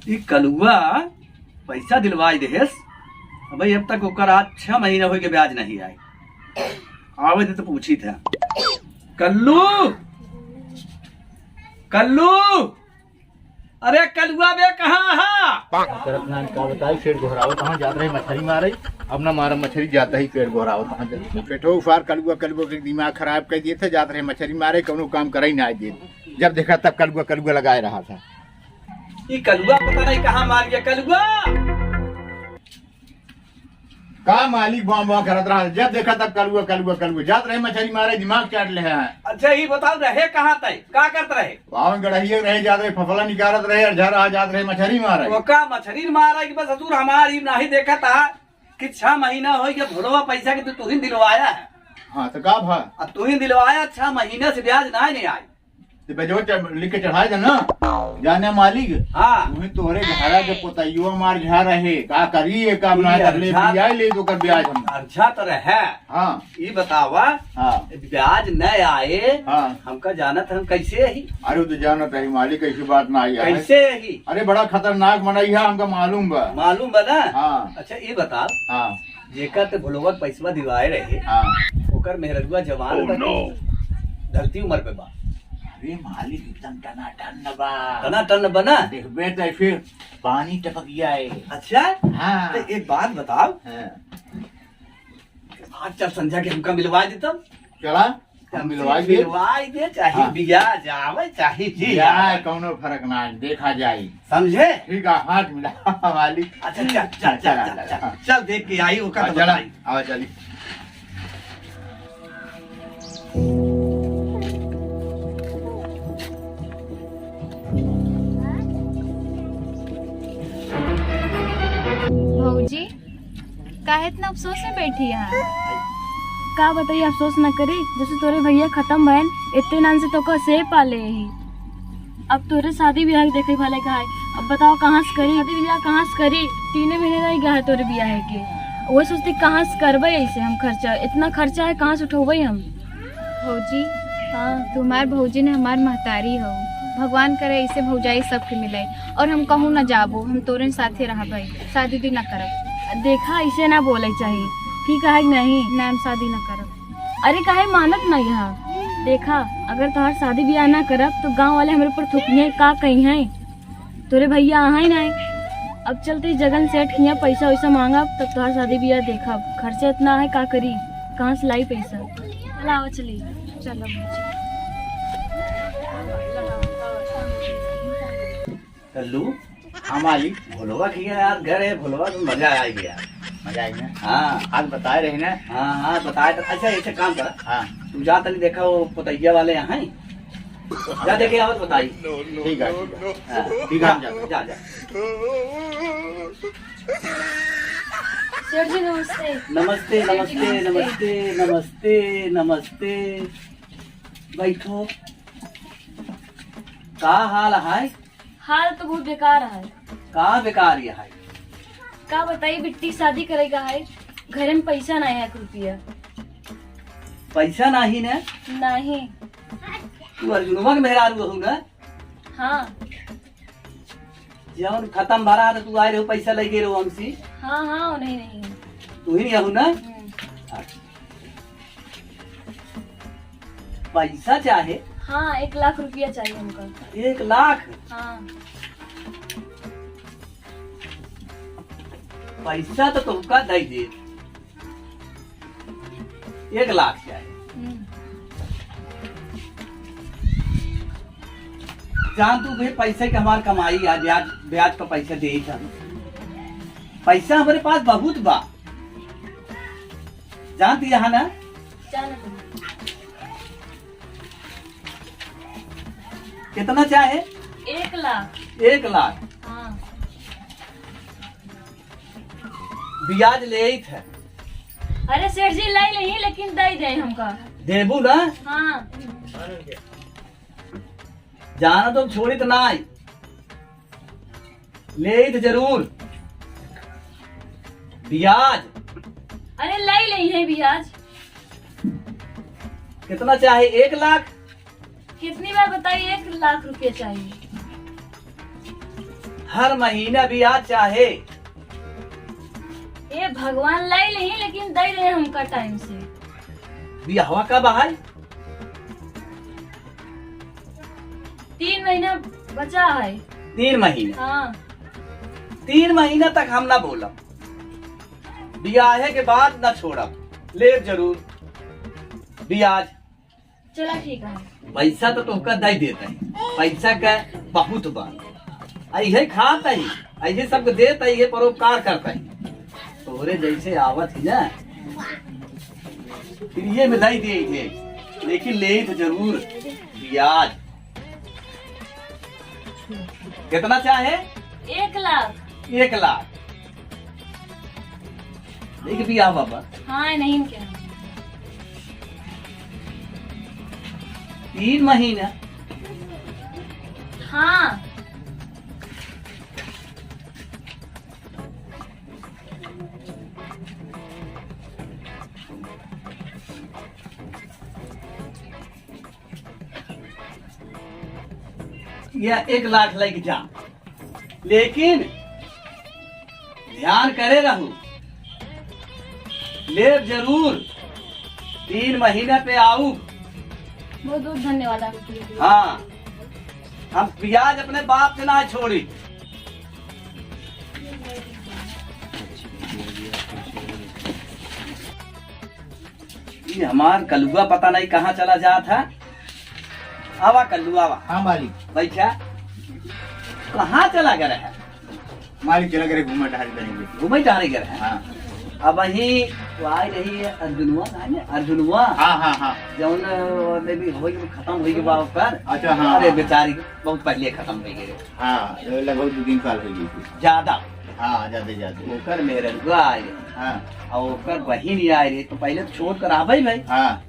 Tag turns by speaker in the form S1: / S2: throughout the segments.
S1: ई कलुआ पैसा दिलवाई देहेस भाई, अब तक ओकर आज 6 महीना हो के ब्याज नहीं आई। आवे तो पूछी था कल्लू कल्लू, अरे कलुआ बे कहाँ है?
S2: का बताई पेट घोरावत कहाँ जात रहे मछली मारे, अब ना मारा मछली जाता ही पेट घोरावत कहाँ जाते पेटो उफार कलुआ कलुआ के दिमाग खराब कर दिए थे, जात रहे मछली मारे कोनो काम करे ही ना दे। जब देखा तब कलुआ कलुआ लगाए रहा था।
S1: ये कलुआ पता नहीं कहाँ मार गया कलुआ।
S2: का मालिक बाँ करत रहा, जब देखा तब कलुआ कलुआ कलुआ जात रहे मछली मारे, दिमाग चाट ले हैं।
S1: अच्छा ये बताओ रहे कहाँ तय, का करते रहे?
S2: पावन गड़हिए रहे, जात रहे फफला निकालत रहे और झर आ जात रहे मछली मारे।
S1: वो का मछली मारा कि बस ससुर हमारी नहीं देखा था कि 6 महीना हो गया भोलवा पैसा के तू ही दिलवाया है।
S2: हाँ तो का भा
S1: अब तू ही दिलवाया, 6 महीने से ब्याज नहीं आई।
S2: तो बेजो लिख के चढ़ाए थे ना जाने मालिक।
S1: हाँ
S2: तुम्हें तोहरे घरा के पोतैयो मार झा रहे, का करिए का बना ले बिया ले तो कर ब्याज हम।
S1: अच्छा तो रहे।
S2: हाँ
S1: ये बतावा,
S2: हाँ
S1: ब्याज न आए
S2: हाँ
S1: हमका जानत हम कैसे ही?
S2: अरे तो जानत है मालिक, ऐसी बात ना आई है।
S1: कैसे ही?
S2: अरे बड़ा खतरनाक बनाई है, हमका मालूम बा।
S1: मालूम बना?
S2: हाँ
S1: अच्छा ये बता,
S2: हाँ
S1: जेकर ते भोलवा पैसा दिलवाए रहे
S2: हाँ
S1: ओकर मेहरगुआ जवान धरती उम्र पे बा।
S2: अरे मालिक एकदम टना टन बा,
S1: तना टन बना।
S2: देखबे तो फिर पानी टपक जाए।
S1: अच्छा
S2: हाँ
S1: तो एक बात बताओ,
S2: हाँ।
S1: आज चल संध्या के हमका मिलवा देता।
S2: चला हम मिलवाई दे।
S1: मिलवाई दे, चाहे
S2: हाँ।
S1: ब्याज आवे चाहे जी
S2: जाए
S1: आवे।
S2: कौनो फर्क ना है, देखा जाए।
S1: समझे?
S2: ठीक है, हाथ मिला मालिक।
S1: अच्छा चल चल चल चल चल, चल देख के आई ओका तो
S2: चला
S1: बताई।
S2: आवा चली।
S3: भौजी काहे इतना अफसोस में बैठी है? का बताइए, अफसोस न करी, जैसे तोरे भैया खत्म भैन इतने नाम से तो का से पाले ही। अब तोरे शादी ब्याह देखे वाले का है, अब बताओ कहाँ से करी शादी ब्याह, कहाँ से करी? 3 महीने रह गया है तोरे ब्याह के, वो सोचते कहाँ से करबे ऐसे हम खर्चा, इतना खर्चा है कहाँ से उठोबे हम?
S4: भौजी हाँ, तुम्हार भौजी ने हमार महतारी हो, भगवान करे ऐसे भौजाई सबके मिले, और हम कहूँ न जाबो, हम तोरे साथे रहबे, शादी भी न करब।
S3: देखा ऐसे ना बोले चाहिए, ठीक है नहीं?
S4: ना हम शादी न करब।
S3: अरे काहे मानत ना यहाँ? देखा अगर तुम्हार शादी ब्याह ना करब तो गांव वाले हमारे ऊपर थूकिए, का कही हैं तोरे भैया आ ही नहीं। अब चलते जगन सेठ किया पैसा वैसा मांगा तब तुम्हार शादी ब्याह देखा, खर्चा इतना है का करी, कहाँ से लाई पैसा? चला चली
S4: चलो
S1: कल्लू
S2: हाँ मालिक,
S1: भोलवा की यार घर है, भोलवा तो मजा आ गया।
S2: मजा आई ना।
S1: हाँ
S2: आज बताए रहे ना।
S1: हाँ हाँ बताया तो। अच्छा ऐसे काम कर,
S2: हाँ
S1: तुम जा तनी देखा वो पोतैया वाले यहाँ हैं, जा देखे आवत बताई।
S2: ठीक है
S1: हाँ,
S2: ठीक है, हम जाते हैं।
S1: जा जा।
S3: सेठ जी नमस्ते।
S1: नमस्ते नमस्ते नमस्ते नमस्ते नमस्ते, बैठो। का हाल है?
S3: हाल तो बहुत बेकार है।
S1: का बेकार ये है?
S3: का बताइए, बिट्टी शादी करेगा है, घर में पैसा नहीं है, 1 रुपया
S1: पैसा नहीं ना?
S3: नहीं।
S1: तू अर्जुनवा के मेहरारू हो ना?
S3: हाँ
S1: जब खत्म भरा तो तू आए रहो पैसा लगे रहो हमसे।
S3: हाँ हाँ नहीं नहीं।
S1: तू ही नहीं ना? पैसा चाहे?
S3: हाँ 1 लाख रुपया चाहिए हमको।
S1: 1 लाख?
S3: हाँ
S1: पैसा तो तुमका दे दे, 1 लाख चाहिए। जान तू भाई पैसे के हमार कमाई है, ब्याज ब्याज का पैसा दे ही था। पैसा हमारे पास बहुत बा, जानती यहाँ ना?
S3: जाना तुम।
S1: कितना चाहे?
S3: 1 लाख।
S1: 1 लाख?
S3: हाँ
S1: ब्याज ले ही थे।
S3: अरे सेठ जी लाई नहीं, लेकिन दे दे हमका।
S1: देबू ना?
S3: हाँ
S1: जाना तो छोड़ी तो ना, ले ही थे जरूर ब्याज।
S3: अरे लाई नहीं है ब्याज।
S1: कितना चाहे? 1 लाख?
S3: कितनी बार बताइए, 1 लाख रुपया चाहिए।
S1: हर महीना ब्याज चाहे।
S3: ये भगवान लाई नहीं लेकिन दे रहे हमका टाइम से।
S1: ब्याहवा कब है?
S3: 3 महीना बचा है।
S1: 3 महीना।
S3: हाँ
S1: 3 महीना तक हम ना बोलब, ब्याहे के बाद न छोड़ब, ले जरूर ब्याज।
S3: चला ठीक है।
S1: पैसा तो तुमका दे देता है, पैसा का बहुत बा, ऐसे खाता ही, ऐसे सबको देता है, ये परोपकार करता है। तोहरे जैसे आवत ही ना, फिर ये में दे दिए थे, लेकिन ले तो जरूर ब्याज। कितना चाहे?
S3: 1 लाख।
S1: 1 लाख। लेकिन ब्याह बाबा।
S3: हाँ नहीं क्या।
S1: 3 महीना।
S3: हाँ
S1: या 1 लाख लग जा, लेकिन ध्यान करे रहू, ले जरूर 3 महीना पे आऊ।
S3: बहुत बहुत धन्यवाद आपकी।
S1: हाँ, हम ब्याज अपने बाप से ना छोड़ी। ये हमार कलुआ पता नहीं कहाँ चला जा था। आवा कल्लू आवा।
S2: हाँ मालिक।
S1: बैठा। कहाँ चला गया है?
S2: मालिक चला गए घूमा टहल करेंगे।
S1: घूमे टहल गया है।
S2: हाँ।
S1: अब वही वो आई रही है अर्जुनवा, अर्जुनवा।
S2: हाँ हाँ हाँ।
S1: जौन भी हो खत्म हो गई बाप पर।
S2: अच्छा हाँ।
S1: अरे बेचारी बहुत पहले खत्म हो गई।
S2: हाँ लगभग 2 साल हो गई थी।
S1: ज्यादा।
S2: हाँ ज्यादा।
S1: ओकर मेरे आए रहे।
S2: हाँ।
S1: और ओकर बहिन आए रहे, तो पहले तो छोड़ कर आवे भाई।
S2: हाँ।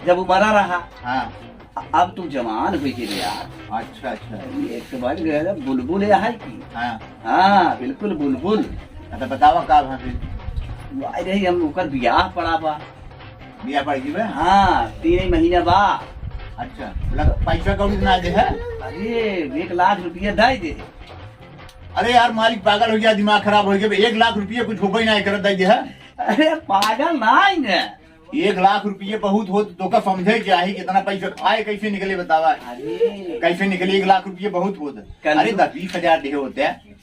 S1: जब वो मरा रहा।
S2: हाँ।
S1: अब तू जवान हुई थी यार।
S2: अच्छा अच्छा।
S1: एक बार गया बुलबुल है की।
S2: हाँ
S1: हाँ बिल्कुल बुलबुल।
S2: तो बतावा का भाभी।
S1: आए रही हम ओकर ब्याह पड़ा बा।
S2: ब्याह पड़ गई बा?
S1: हाँ 3 महीना बा।
S2: अच्छा पैसा कौड़ी ना दे है?
S1: अरे 1 लाख रुपया दे दे।
S2: अरे यार मालिक पागल हो गया, दिमाग खराब हो गया। 1 लाख रुपये कुछ हो ही नहीं कर दे है।
S1: अरे पागल नहीं है।
S2: 1 लाख रुपये बहुत हो तो का समझे क्या है, कितना पैसा खाए कैसे निकले बतावा।
S1: अरे
S2: कैसे निकले 1 लाख रुपये बहुत हो। अरे 10-20 हजार दे होते हैं।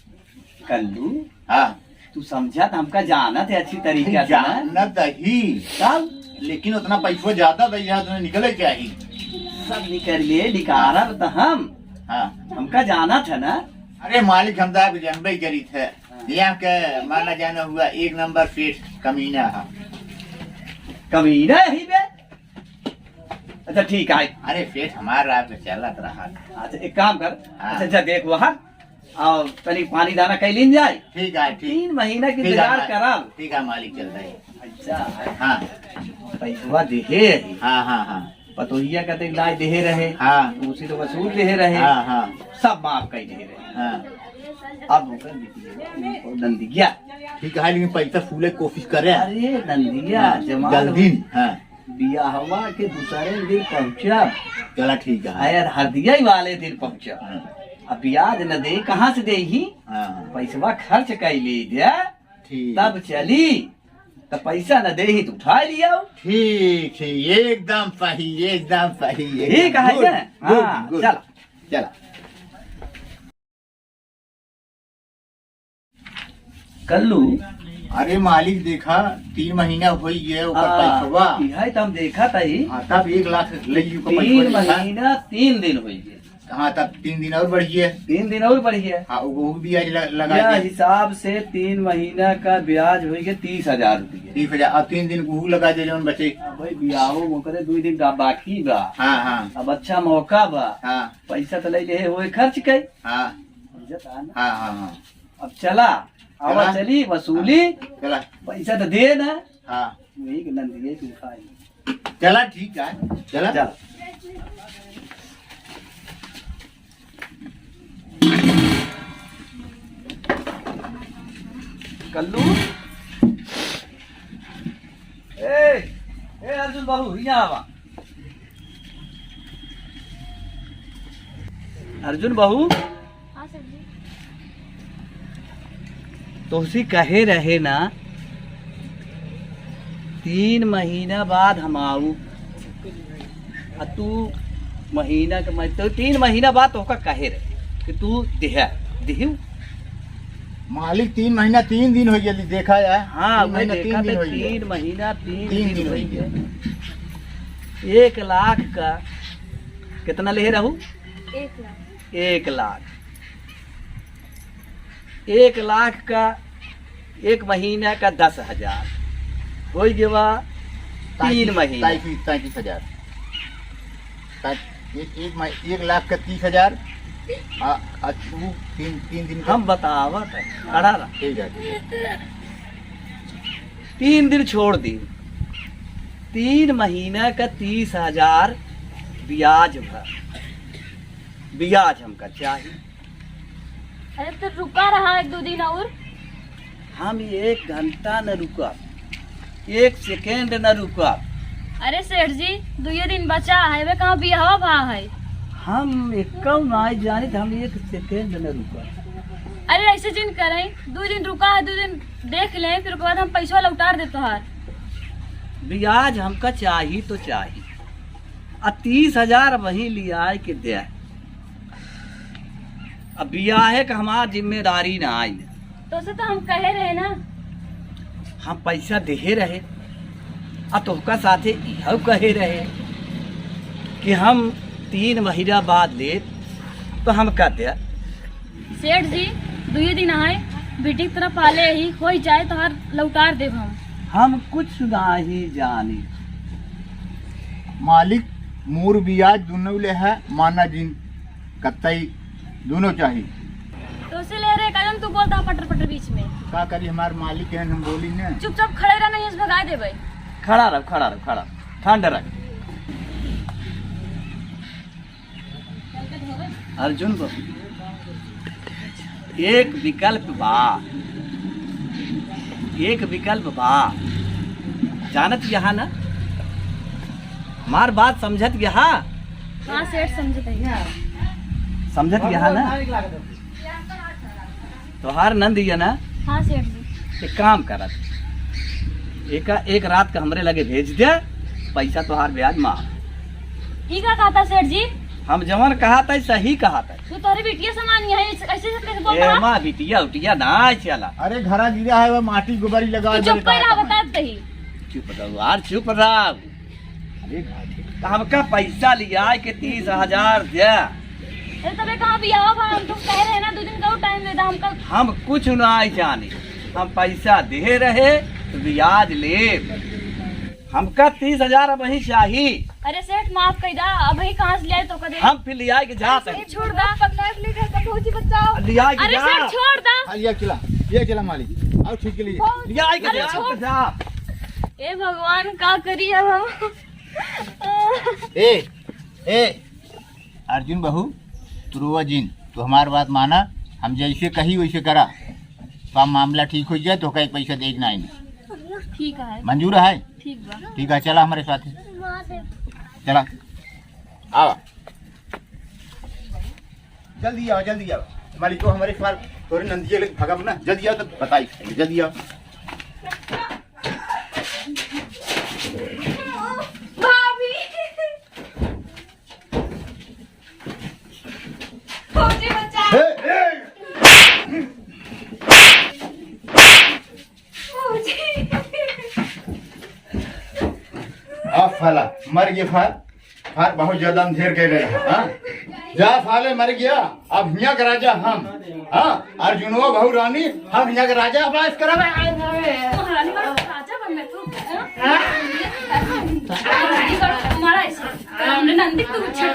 S1: कल्लू
S2: हाँ
S1: तू समझा तो हमका जाना थे अच्छी तरीके से।
S2: जानत ही
S1: तब
S2: लेकिन उतना पैसा ज्यादा दे तुम्हें निकले क्या ही।
S1: सब निकल लिए निकारा तो हम।
S2: हाँ
S1: हमका जाना था ना।
S2: अरे मालिक हम तो जानबे करी थे, यहाँ के माना जाना हुआ 1 नंबर पेट कमीना है।
S1: कमीना ही बे। अच्छा ठीक है।
S2: अरे पेट हमारा चलत रहा।
S1: अच्छा एक काम कर।
S2: हाँ।
S1: अच्छा जा देख वहाँ और तनी पानी दाना कैलिन जाए।
S2: ठीक है।
S1: 3 महीना की इंतजार करब।
S2: ठीक है मालिक चल रहे।
S1: अच्छा
S2: हाँ
S1: पैसा देहे।
S2: हाँ हाँ हाँ।
S1: पतोहिया कहते लाए देहे रहे।
S2: हाँ
S1: उसी तो वसूल देहे रहे।
S2: हाँ हाँ
S1: सब माफ कर दे रहे।
S2: हाँ।
S1: अब होकर नंदिया।
S2: ठीक है लेकिन पैसा फूले कोशिश करे।
S1: अरे नंदिया जमा
S2: जल्दी। हाँ
S1: बियाहवा के दूसरे दिन पहुंचा।
S2: चला ठीक है।
S1: यार हरदिया ही वाले दिन पहुंचा। अब ब्याज न दे कहाँ से दे ही।
S2: हाँ
S1: पैसा खर्च कर ली दे
S2: ठीक।
S1: तब चली तो पैसा न दे ही तो उठा लिया।
S2: ठीक ठीक एकदम सही एकदम सही।
S1: ठीक है क्या? हाँ चला
S2: चला।
S1: कल्लू
S2: अरे मालिक देखा 3 महीना हो गए ऊपर पैसा।
S1: है तो हम देखा था ही।
S2: हाँ तब 1 लाख ले
S1: 3 महीना 3 दिन हो गए।
S2: हाँ तब 3 दिन और बढ़ी है।
S1: 3 दिन और बढ़ी है।
S2: हाँ वो भी आज लगा
S1: यह
S2: दिया।
S1: हिसाब से 3 महीना का ब्याज हो गया 30,000 रुपये।
S2: 30,000 और 3 दिन गुहू लगा दे जौन बचे।
S1: भाई ब्याहो मोकरे 2 दिन का बाकी बा।
S2: हाँ हाँ
S1: अब अच्छा मौका बा।
S2: हाँ
S1: पैसा तो ले ले वो खर्च कर।
S2: हाँ हाँ हाँ हाँ।
S1: अब चला आवा
S2: चला।
S1: चली वसूली
S2: चला।
S1: पैसा तो दे ना।
S2: हाँ
S1: वही नंदिए तू खाई।
S2: चला ठीक है। चला
S1: चल कल्लू। ए अर्जुन बाबू यहाँ आवा। अर्जुन बाबू
S3: हाँ सर जी।
S1: तुमसे कहे रहे ना 3 महीना बाद हम आऊ, तू महीना के मैं तो 3 महीना बाद तो कहे रहे कि तू दिहू।
S2: मालिक 3 महीना 3 दिन हो गया देखा है।
S1: हाँ
S2: 3
S1: मैं
S2: महीना
S1: देखा
S2: 3 दिन
S1: था
S2: हो गया।
S1: 3 महीना 3
S2: 3
S1: दिन
S2: दिन
S1: हो
S2: हो
S1: गया। 1 लाख का कितना ले रहू? 1 लाख। 1 लाख का 1 महीना का 10,000 हो गया 3 महीना।
S2: 33,000। 1 लाख का 30,000। तू 3 दिन का
S1: हम बतावत है खड़ा रहा।
S2: ठीक है।
S1: 3 दिन छोड़ दी। 3 महीना का 30,000 ब्याज भर, ब्याज हमका चाहिए।
S3: अरे तो रुका रहा 1-2 दिन और।
S1: हम 1 घंटा न रुका, 1 सेकेंड न रुका।
S3: अरे सेठ जी 2 दिन बचा है, वे कहाँ बिहावा भा है।
S1: हम एकौ नहीं जानी तो हम 1 सेकेंड न रुका।
S3: अरे ऐसे जिन करें 2 दिन रुका है, 2 दिन देख लें, फिर उसके बाद हम पैसा लौटार दे तोहार।
S1: ब्याज हमका चाहिए तो चाहिए। 30,000 वही लिया के दे। अब ब्याह का हमार जिम्मेदारी ना आई।
S3: तो उसे तो हम कहे रहे ना।
S1: हम पैसा दे रहे तोहका साथे यह कहे रहे कि हम 3 महीना बाद ले तो हम कहते
S3: सेठ जी 2 दिन आए, बेटी की तरह पाले ही हो जाए तो हर लौटार देव
S1: हम कुछ नहीं जानी।
S2: मालिक मूर ब्याज दोनों ले है, माना जिन कत्तई दोनों चाहिए।
S3: तो उसे ले रहे कदम तू बोलता पटर पटर बीच में।
S2: का करी हमार मालिक है, हम बोली ना।
S3: चुपचाप खड़े रहना, यहीं से भगा दे भाई।
S1: खड़ा रह खड़ा रह खड़ा, ठंड रख। अर्जुन को एक विकल्प बा, एक विकल्प बा। जानत यहाँ ना, हमार बात समझत यहाँ।
S3: हाँ सेठ समझते हैं।
S1: समझत यहाँ ना, तोहार नंद है ना।
S3: हाँ सेठ जी।
S1: एक काम करत, एक रात का हमरे लगे भेज दे, पैसा तोहार ब्याज माफ।
S3: ठीक है कहता सेठ जी।
S1: हम जवन कहा था सही कहा था।
S3: तू तोरी बिटिया समान है, ऐसे कैसे बोल रहा?
S1: माँ बिटिया उटिया ना चला।
S2: अरे घरा गिरा है वो माटी गोबरी लगा।
S3: तू चुप कर रहा, बता दही।
S1: चुप रहो यार, चुप रहो। अरे तो हमका पैसा लिया के 30,000 दे।
S3: अरे तबे कहाँ भी आओ भाई, हम तुम कह रहे हैं ना 2 दिन का टाइम दे दा हमका।
S1: हम कुछ नहीं जाने, हम पैसा दे रहे तो ब्याज ले। हमका 30,000 वही चाहिए।
S3: अरे सेठ माफ कर दा, अब ही कहाँ से ले तो कदे।
S1: हम फिर लिया के जा सकते।
S3: छोड़ दा, पकड़ ले कर पहुंची बचाओ।
S1: लिया के
S3: अरे
S1: जा।
S3: सेठ छोड़ दा।
S2: ये चला मालिक आओ ठीक के लिए।
S1: लिया के
S3: अरे
S1: जा,
S3: छोड़।
S1: जा।
S3: ए भगवान का करिए हम।
S2: ए अर्जुन बहू तुरुआ जिन तो हमार बात माना, हम जैसे कही वैसे करा तो मामला ठीक हो जाए तो का एक पैसा देख ना।
S3: ठीक है।
S2: मंजूर है?
S3: ठीक बा।
S2: ठीक है चला हमारे साथ, चला आओ जल्दी आओ जल्दी आओ। मालिक को हमारे साथ थोड़े नंदिया लग भगा ना, जल्दी आओ तो बताई जल्दी आओ।
S3: भाभी फौजी बच्चा।
S2: अब फाला मर गया, फार बहुत ज्यादा अंधेर कह रहे हैं। हाँ जा फाले मर गया, अब यहाँ का राजा हम। हाँ अर्जुनवा बहु रानी, हम यहाँ का राजा अब आज करा।
S3: महारानी का राजा बनना तू। महारानी का हमारा ऐसे हमने नंदी को छेड़